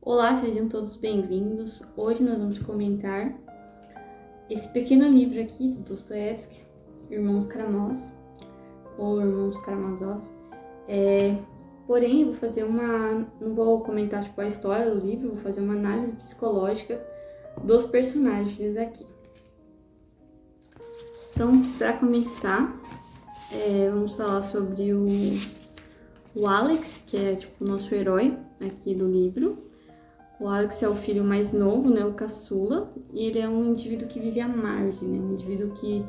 Olá, sejam todos bem-vindos. Hoje nós vamos comentar esse pequeno livro aqui do Dostoiévski, Irmãos Karamazov, ou Irmãos Karamazov. Porém, eu vou fazer não vou comentar a história do livro, vou fazer uma análise psicológica dos personagens aqui. Então, para começar, vamos falar sobre o Alex, que é o nosso herói aqui do livro. O Alex é o filho mais novo, né, o caçula, e ele é um indivíduo que vive à margem, né, um indivíduo que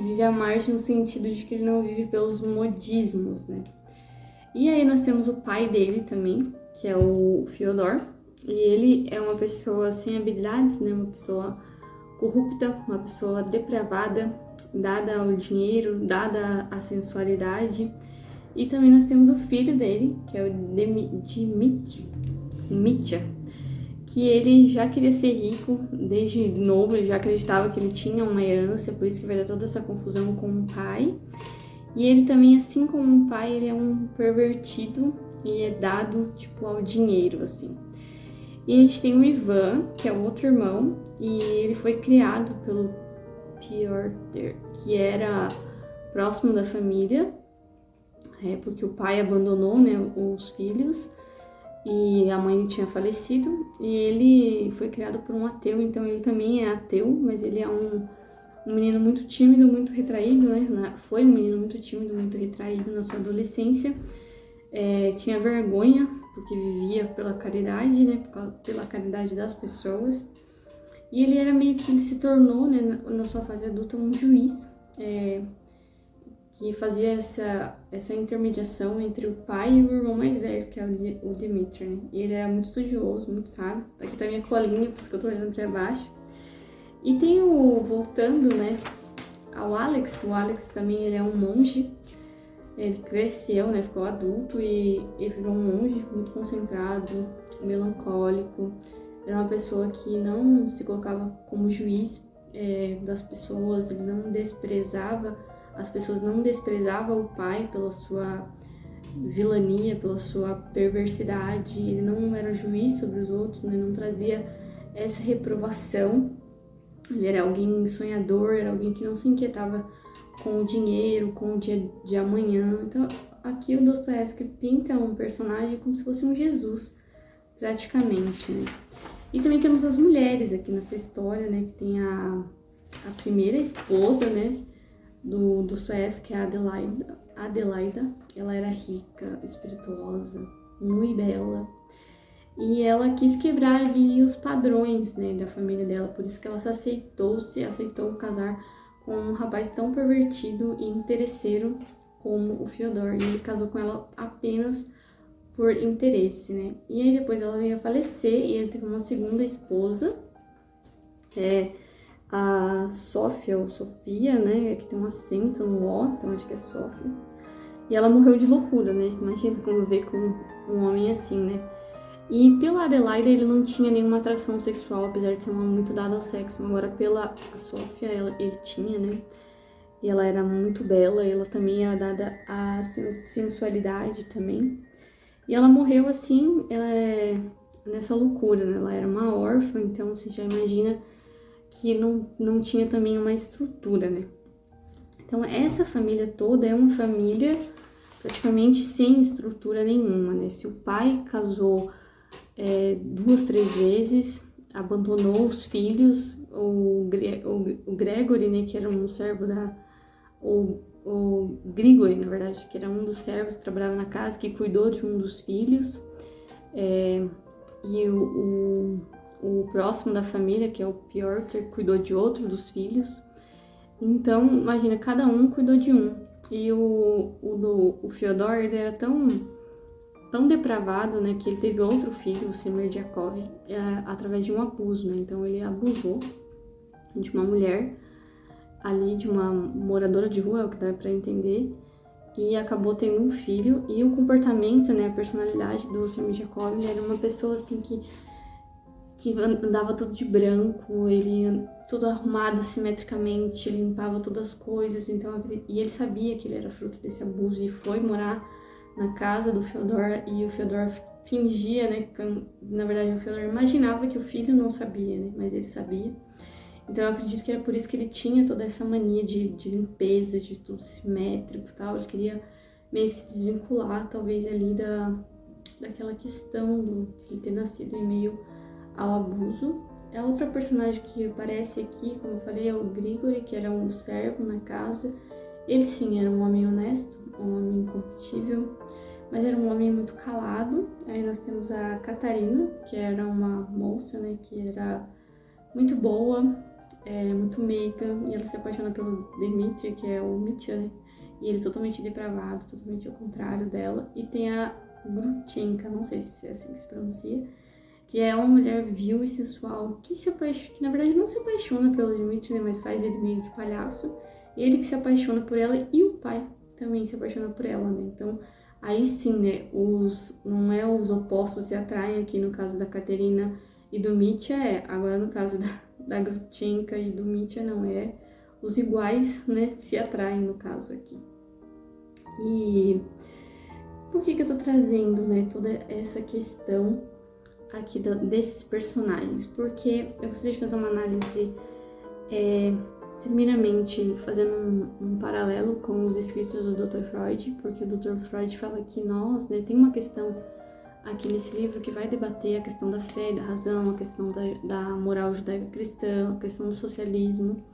vive à margem no sentido de que ele não vive pelos modismos, né. E aí nós temos o pai dele também, que é o Fyodor, e ele é uma pessoa sem habilidades, né, uma pessoa corrupta, uma pessoa depravada, dada ao dinheiro, dada à sensualidade. E também nós temos o filho dele, que é o Dmitry, Mitya, que ele já queria ser rico desde novo, ele já acreditava que ele tinha uma herança, por isso que vai dar toda essa confusão com o pai. E ele também, assim como o pai, ele é um pervertido e é dado, ao dinheiro, assim. E a gente tem o Ivan, que é o outro irmão, e ele foi criado pelo Piotr, que era próximo da família, porque o pai abandonou, né, os filhos e a mãe tinha falecido, e ele foi criado por um ateu, então ele também é ateu, mas ele é um menino muito tímido, muito retraído, né, foi um menino muito tímido, muito retraído na sua adolescência, tinha vergonha, porque vivia pela caridade, né, pela caridade das pessoas, e ele se tornou, né, na sua fase adulta, um juiz, que fazia essa intermediação entre o pai e o irmão mais velho, que é o Dmitry, né? E ele era muito estudioso, muito sábio. Aqui tá minha colinha, por isso que eu tô olhando pra baixo. E tem voltando, né, ao Alex. O Alex também, ele é um monge. Ele cresceu, né, ficou adulto e ele virou um monge muito concentrado, melancólico. Era uma pessoa que não se colocava como juiz das pessoas, ele não desprezava. As pessoas não desprezavam o pai pela sua vilania, pela sua perversidade. Ele não era juiz sobre os outros, né? Não trazia essa reprovação. Ele era alguém sonhador, era alguém que não se inquietava com o dinheiro, com o dia de amanhã. Então, aqui o Dostoiévski pinta um personagem como se fosse um Jesus, praticamente, né? E também temos as mulheres aqui nessa história, né? Que tem a primeira esposa, né, do Dostoiévski, que é a Adelaida. Ela era rica, espirituosa, muito bela. E ela quis quebrar ali os padrões, né, da família dela. Por isso que ela aceitou casar com um rapaz tão pervertido e interesseiro como o Fyodor. E ele casou com ela apenas por interesse, né. E aí depois ela veio a falecer e ele teve uma segunda esposa, a Sofia, ou Sofia, né, que tem um acento no O, então acho que é Sofia. E ela morreu de loucura, né, imagina conviver com um homem assim, né. E pela Adelaida ele não tinha nenhuma atração sexual, apesar de ser um homem muito dado ao sexo. Agora pela Sofia ele tinha, né, e ela era muito bela, ela também era dada à sensualidade também. E ela morreu assim, nessa loucura, né, ela era uma órfã, então você já imagina que não tinha também uma estrutura, né? Então, essa família toda é uma família praticamente sem estrutura nenhuma, né? Se o pai casou 2, 3 vezes, abandonou os filhos, o Gregory, né, que era um servo o Grigori, na verdade, que era um dos servos que trabalhava na casa, que cuidou de um dos filhos, e o próximo da família, que é o Piotr, cuidou de outro dos filhos. Então, imagina, cada um cuidou de um. E o Fyodor, ele era tão depravado, né, que ele teve outro filho, o Smerdyakov, através de um abuso, né? Então, ele abusou de uma mulher ali, de uma moradora de rua, é o que dá pra entender, e acabou tendo um filho. E o comportamento, né, a personalidade do Smerdyakov, ele era uma pessoa, assim, que andava todo de branco, ele todo arrumado simetricamente, limpava todas as coisas, então, e ele sabia que ele era fruto desse abuso e foi morar na casa do Fyodor, e o Fyodor fingia, né, que, na verdade o Fyodor imaginava que o filho não sabia, né, mas ele sabia. Então eu acredito que era por isso que ele tinha toda essa mania de limpeza, de tudo simétrico e tal. Ele queria meio que se desvincular, talvez, ali daquela questão de ter nascido em meio ao abuso. A outra personagem que aparece aqui, como eu falei, é o Grigori, que era um servo na casa. Ele sim era um homem honesto, um homem incorruptível, mas era um homem muito calado. Aí nós temos a Catarina, que era uma moça, né, que era muito boa, muito meiga, e ela se apaixona pelo Dmitri, que é o Mitya, né? E ele é totalmente depravado, totalmente ao contrário dela. E tem a Grutchenka, não sei se é assim que se pronuncia, que é uma mulher vil e sensual, que na verdade não se apaixona pelo Dmitri, né? Mas faz ele meio de palhaço. Ele que se apaixona por ela e o pai também se apaixona por ela, né? Então, aí sim, né? Não é os opostos se atraem aqui no caso da Katerina e do Mitya, agora no caso da Grutchenka e do Mitya não, os iguais, né, se atraem no caso aqui. E por que eu tô trazendo, né, toda essa questão aqui desses personagens? Porque eu gostaria de fazer uma análise primeiramente fazendo um paralelo com os escritos do Dr. Freud, porque o Dr. Freud fala que nós, né, tem uma questão aqui nesse livro que vai debater a questão da fé e da razão, a questão da moral judaico-cristã, a questão do socialismo.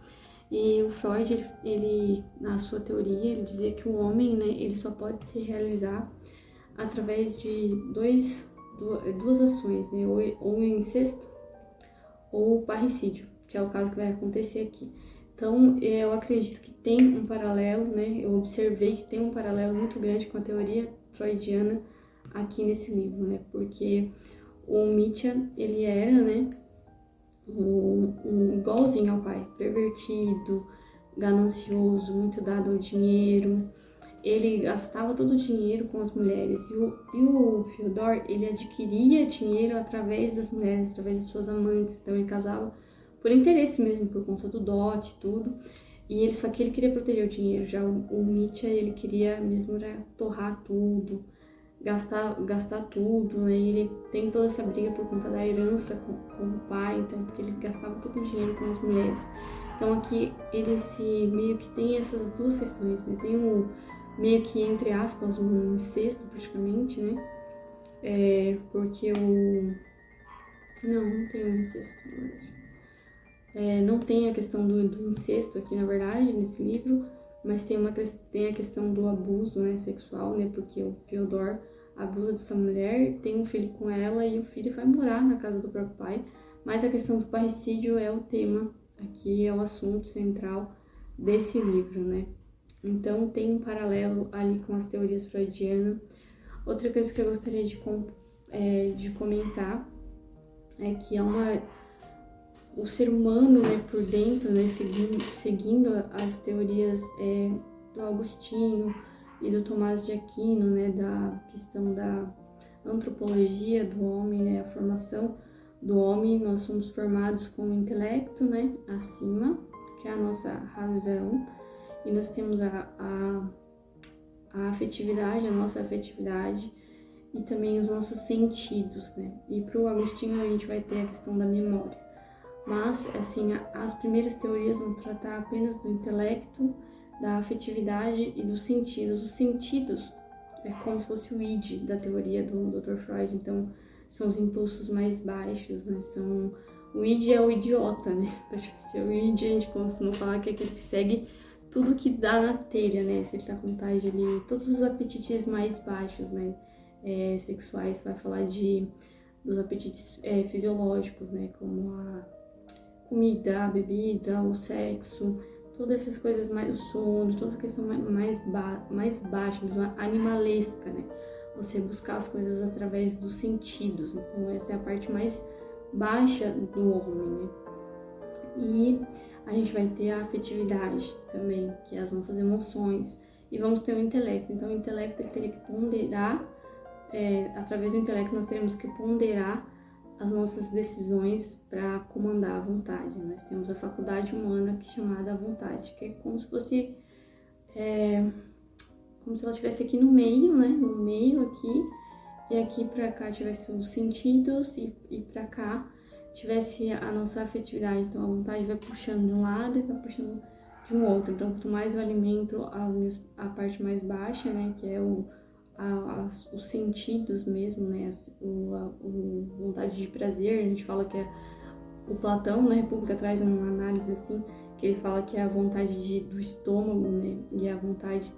E o Freud, ele, na sua teoria, ele dizia que o homem, né, ele só pode se realizar através de duas ações, né, ou o incesto ou o parricídio, que é o caso que vai acontecer aqui. Então, eu acredito que tem um paralelo, né, eu observei que tem um paralelo muito grande com a teoria freudiana aqui nesse livro, né, porque o Mitya, ele era, né, um igualzinho ao pai, pervertido, ganancioso, muito dado ao dinheiro. Ele gastava todo o dinheiro com as mulheres. E o Fyodor, ele adquiria dinheiro através das mulheres, através de suas amantes. Então ele casava por interesse mesmo, por conta do dote e tudo. E só que ele queria proteger o dinheiro. Já o Mitya, ele queria mesmo torrar tudo, gastar tudo, né? E ele tem toda essa briga por conta da herança com o pai, então, porque ele gastava todo o dinheiro com as mulheres. Então aqui ele meio que tem essas duas questões, né? Tem meio que, entre aspas, um incesto praticamente, né? Porque não tem um incesto, na verdade. Não tem a questão do incesto aqui, na verdade, nesse livro, mas tem a questão do abuso, né, sexual, né? Porque o Fyodor abusa dessa mulher, tem um filho com ela e o filho vai morar na casa do próprio pai. Mas a questão do parricídio é o tema aqui, é o assunto central desse livro, né? Então tem um paralelo ali com as teorias freudianas. Outra coisa que eu gostaria de comentar é que o ser humano, né, por dentro, né, seguindo as teorias do Agostinho e do Tomás de Aquino, né, da questão da antropologia do homem, né, a formação do homem, nós somos formados com o intelecto, né, acima, que é a nossa razão, e nós temos a afetividade, a nossa afetividade, e também os nossos sentidos, né, e para o Agostinho a gente vai ter a questão da memória. Mas, assim, as primeiras teorias vão tratar apenas do intelecto, da afetividade e dos sentidos. Os sentidos é como se fosse o id da teoria do Dr. Freud, então são os impulsos mais baixos, né? O id é o idiota, né? O id a gente costuma falar que é aquele que segue tudo que dá na telha, né? Se ele tá com vontade ali, todos os apetites mais baixos, né? Sexuais, vai falar dos apetites fisiológicos, né? Como a comida, a bebida, o sexo, todas essas coisas, mais o sono, toda a questão mais baixa, animalesca, né? Você buscar as coisas através dos sentidos. Então essa é a parte mais baixa do homem, né? E a gente vai ter a afetividade também, que é as nossas emoções. E vamos ter o intelecto. Então o intelecto ele teria que ponderar, através do intelecto nós teremos que ponderar as nossas decisões para comandar a vontade. Nós temos a faculdade humana que é chamada a vontade, que é como se fosse como se ela estivesse aqui no meio, né? No meio aqui, e aqui pra cá tivesse os sentidos e pra cá tivesse a nossa afetividade. Então a vontade vai puxando de um lado e vai puxando de um outro. Então quanto mais eu alimento a parte mais baixa, né, que é os sentidos mesmo, né, a vontade de prazer, a gente fala que é o Platão na República traz uma análise assim, que ele fala que é a vontade do estômago, né, e a vontade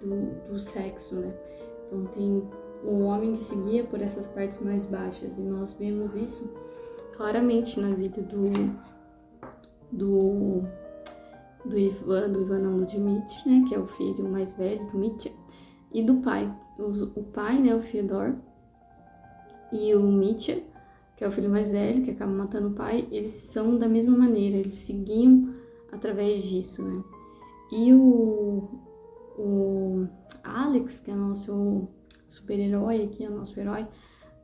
do sexo, né. Então tem o homem que se guia por essas partes mais baixas, e nós vemos isso claramente na vida do Ivan não, do Dmitry, né, que é o filho mais velho do Mitya, e do pai. O pai, né, o Fyodor, e o Mitya, que é o filho mais velho, que acaba matando o pai, eles são da mesma maneira, eles seguiam através disso, né. E o Alex, que é nosso super-herói aqui, é o nosso herói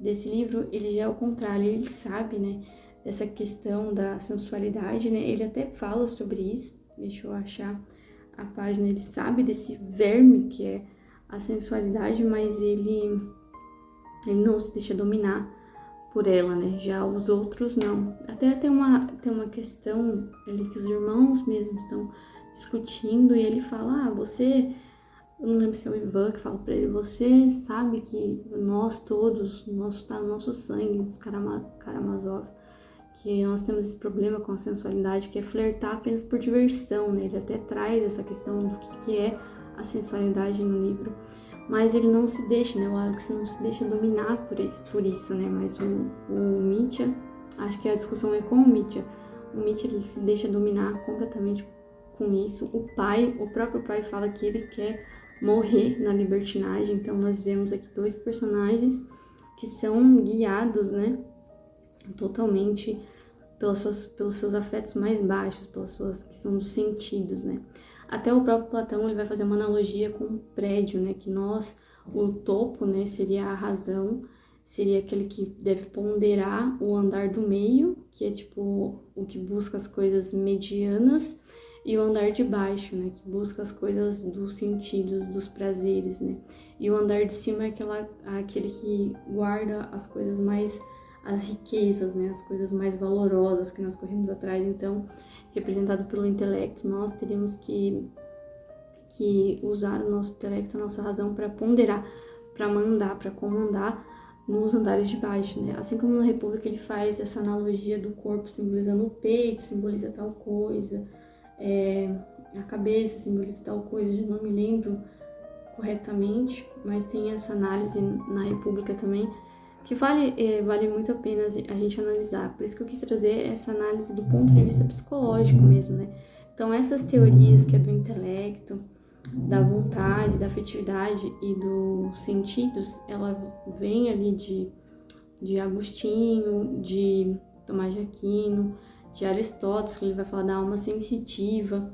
desse livro, ele já é o contrário, ele sabe, né, dessa questão da sensualidade, né, ele até fala sobre isso, deixa eu achar a página, ele sabe desse verme que é a sensualidade, mas ele não se deixa dominar por ela, né, já os outros não. Até tem uma questão ali que os irmãos mesmos estão discutindo, e ele fala, você, eu não lembro se é o Ivan que fala pra ele, você sabe que nós todos, tá no nosso sangue, os Karamazov, que nós temos esse problema com a sensualidade, que é flertar apenas por diversão, né? Ele até traz essa questão do que é a sensualidade no livro, mas ele não se deixa, né? O Alex não se deixa dominar por isso, né? Mas o Mitya, acho que a discussão é com o Mitya. O Mitya, ele se deixa dominar completamente com isso. O próprio pai fala que ele quer morrer na libertinagem. Então nós vemos aqui dois personagens que são guiados, né, totalmente pelos seus afetos mais baixos, pelas suas questões dos sentidos, né. Até o próprio Platão, ele vai fazer uma analogia com um prédio, né, que o topo, né, seria a razão, seria aquele que deve ponderar o andar do meio, que é tipo o que busca as coisas medianas, e o andar de baixo, né, que busca as coisas dos sentidos, dos prazeres, né. E o andar de cima é aquele que guarda as coisas mais, as riquezas, né, as coisas mais valorosas que nós corremos atrás. Então, representado pelo intelecto, nós teríamos que usar o nosso intelecto, a nossa razão para ponderar, para mandar, para comandar nos andares de baixo, né. Assim como na República ele faz essa analogia do corpo simbolizando o peito, simboliza tal coisa, a cabeça simboliza tal coisa, eu não me lembro corretamente, mas tem essa análise na República também, que vale muito a pena a gente analisar. Por isso que eu quis trazer essa análise do ponto de vista psicológico mesmo, né? Então essas teorias que é do intelecto, da vontade, da afetividade e dos sentidos, ela vem ali de Agostinho, de Tomás de Aquino, de Aristóteles, que ele vai falar da alma sensitiva.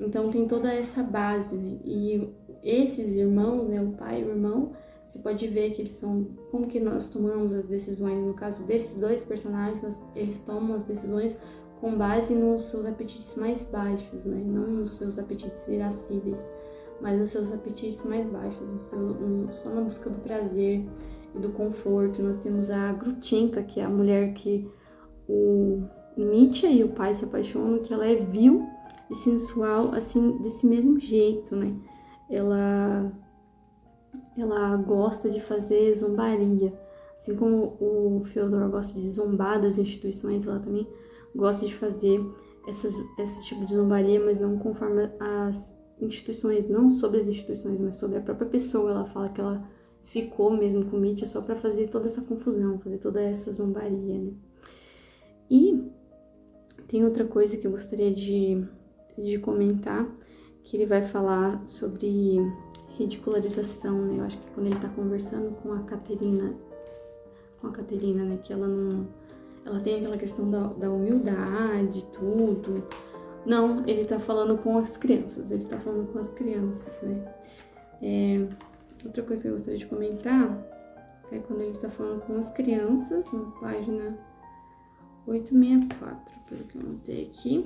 Então tem toda essa base, né? E esses irmãos, né, o pai e o irmão, você pode ver que eles são, como que nós tomamos as decisões, no caso desses dois personagens, eles tomam as decisões com base nos seus apetites mais baixos, né? Não nos seus apetites irascíveis, mas nos seus apetites mais baixos, só na busca do prazer e do conforto. Nós temos a Grutchenka, que é a mulher que o Mitya e o pai se apaixonam, que ela é vil e sensual, assim, desse mesmo jeito, né? Ela gosta de fazer zombaria, assim como o Fyodor gosta de zombar das instituições, ela também gosta de fazer esse tipo de zombaria, mas não conforme as instituições, não sobre as instituições, mas sobre a própria pessoa. Ela fala que ela ficou mesmo com o Mitya só para fazer toda essa confusão, fazer toda essa zombaria, né? E tem outra coisa que eu gostaria de comentar, que ele vai falar sobre ridicularização, né? Eu acho que quando ele tá conversando com a Caterina, né? Que ela tem aquela questão da humildade, tudo. Não, ele tá falando com as crianças, né? Outra coisa que eu gostaria de comentar é quando ele tá falando com as crianças, na página 864, pelo que eu anotei aqui.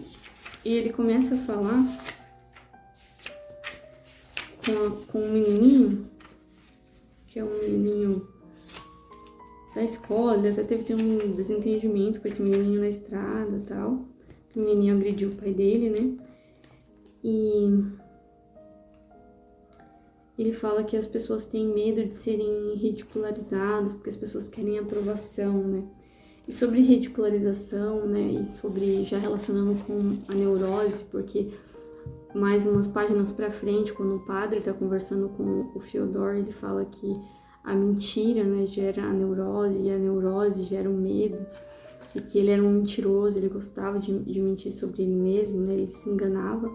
E ele começa a falar com um menininho, que é um menininho da escola, ele até teve um desentendimento com esse menininho na estrada e tal. O menininho agrediu o pai dele, né? E ele fala que as pessoas têm medo de serem ridicularizadas, porque as pessoas querem aprovação, né? E sobre ridicularização, né? E sobre, já relacionando com a neurose, porque mais umas páginas pra frente, quando o padre tá conversando com o Fyodor, ele fala que a mentira, né, gera a neurose, e a neurose gera o medo, e que ele era um mentiroso, ele gostava de mentir sobre ele mesmo, né, ele se enganava.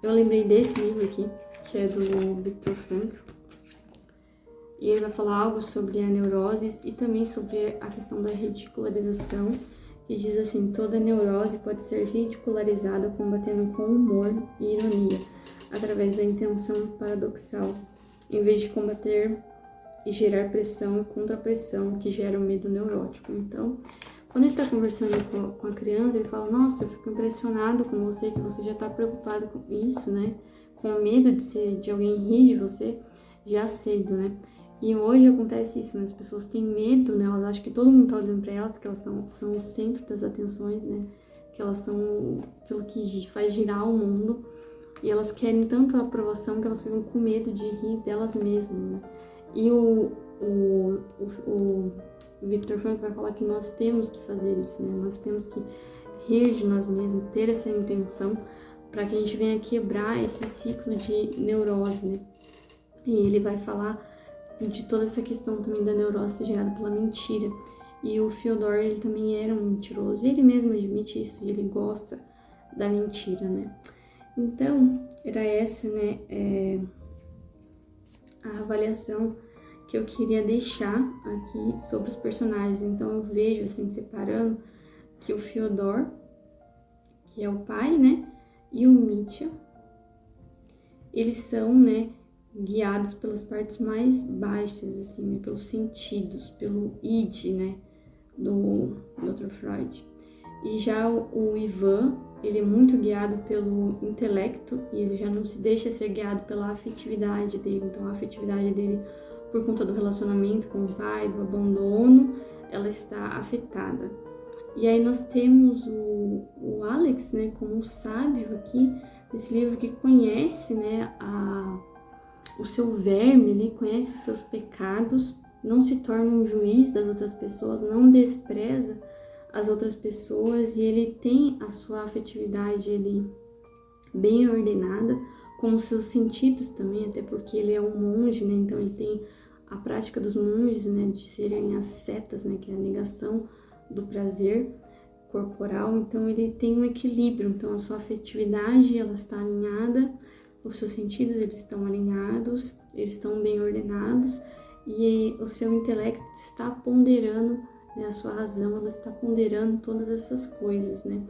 Eu lembrei desse livro aqui, que é do Viktor Frankl, e ele vai falar algo sobre a neurose e também sobre a questão da ridicularização, e diz assim: toda neurose pode ser ridicularizada combatendo com humor e ironia, através da intenção paradoxal, em vez de combater e gerar pressão e contrapressão, que gera o medo neurótico. Então, quando ele está conversando com a criança, ele fala: nossa, eu fico impressionado com você, que você já está preocupado com isso, né? Com medo de alguém rir de você já cedo, né? E hoje acontece isso, né? As pessoas têm medo, né? Elas acham que todo mundo tá olhando pra elas, que elas são o centro das atenções, né? Que elas são aquilo que faz girar o mundo. E elas querem tanto a aprovação que elas ficam com medo de rir delas mesmas, né? E o Viktor Frankl vai falar que nós temos que fazer isso, né? Nós temos que rir de nós mesmos, ter essa intenção para que a gente venha quebrar esse ciclo de neurose, né? E ele vai falar de toda essa questão também da neurose gerada pela mentira. E o Fyodor, ele também era um mentiroso, e ele mesmo admite isso, e ele gosta da mentira, né? Então, era essa, né, a avaliação que eu queria deixar aqui sobre os personagens. Então, eu vejo, assim, separando, que o Fyodor, que é o pai, né, e o Mitya, eles são, né, guiados pelas partes mais baixas, assim, né, pelos sentidos, pelo id, né, do Dr. Freud. E já o Ivan, ele é muito guiado pelo intelecto, e ele já não se deixa ser guiado pela afetividade dele. Então, a afetividade dele, por conta do relacionamento com o pai, do abandono, ela está afetada. E aí nós temos o Alex, né, como um sábio aqui, desse livro, que conhece, né, o seu verme, ele conhece os seus pecados, não se torna um juiz das outras pessoas, não despreza as outras pessoas, e ele tem a sua afetividade ele bem ordenada, como seus sentidos também, até porque ele é um monge, né? Então ele tem a prática dos monges, né, de serem ascetas, né, que é a negação do prazer corporal. Então ele tem um equilíbrio, então a sua afetividade ela está alinhada, os seus sentidos eles estão alinhados, eles estão bem ordenados, e o seu intelecto está ponderando, né, a sua razão, ela está ponderando todas essas coisas, né?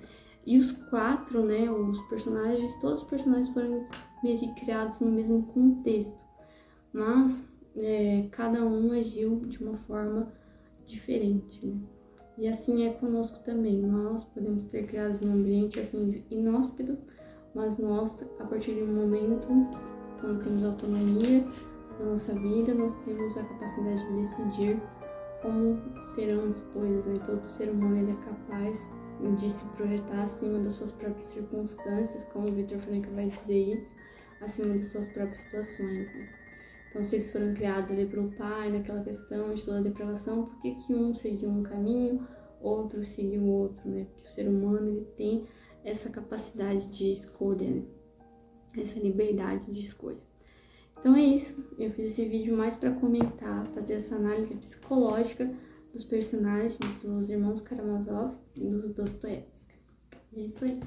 E os quatro, né, os personagens, todos os personagens foram meio que criados no mesmo contexto, mas cada um agiu de uma forma diferente, né? E assim é conosco também. Nós podemos ser criados num ambiente assim inóspito, mas nós, a partir de um momento, quando temos autonomia na nossa vida, nós temos a capacidade de decidir como serão as coisas, né? Todo ser humano ele é capaz de se projetar acima das suas próprias circunstâncias, como o Viktor Frankl vai dizer isso, acima das suas próprias situações, né? Então, se eles foram criados ali pelo pai, naquela questão de toda a depravação, por que que um seguiu um caminho, outro seguiu outro, né? Porque o ser humano ele tem essa capacidade de escolha, né? Essa liberdade de escolha. Então é isso, eu fiz esse vídeo mais para comentar, fazer essa análise psicológica dos personagens dos irmãos Karamazov e dos Dostoiévski. É isso aí.